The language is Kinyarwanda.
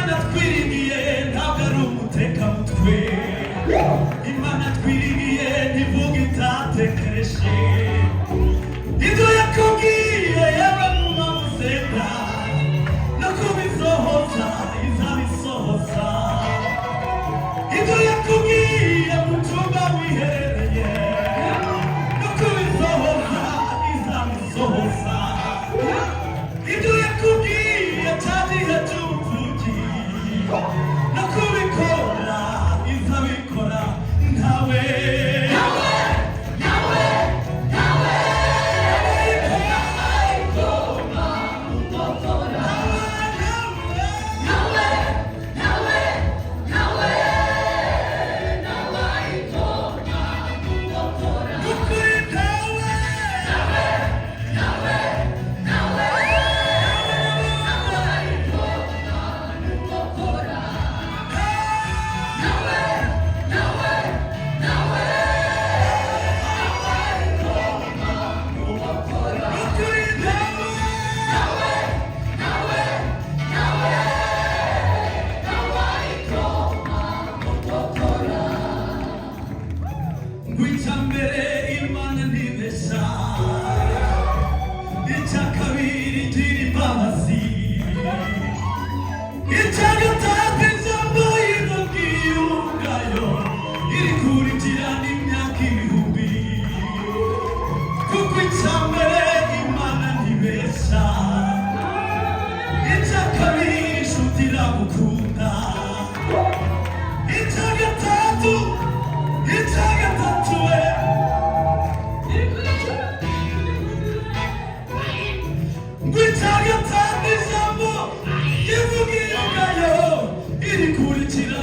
Imana twirigiye ntabwo ari umutekamutwe, Imana twirigiye ntivuga itatekereje, ibyo yakubwiye yaba mu mamusenda no kubisohoza izabisohoza, ibyo yakubwiye mu cyumba wiherereye no kubisohoza izabisohoza, ibyo yakubwiye cya gihe cy'ubuvugi no kubikora izabikora. Ntawe Gwitambere Imana ntibesha, icya kabiri igira imbabazi, icya gatatu ijambo yidubwiye ubwayo irikurikirana imyaka ibihumbi, kuko icya mbere Imana ntibesha, icya kabiri inshuti iragukunda, icya gatatu we ngwitagatanga ijambo ivuga iyo ngayo irikurikira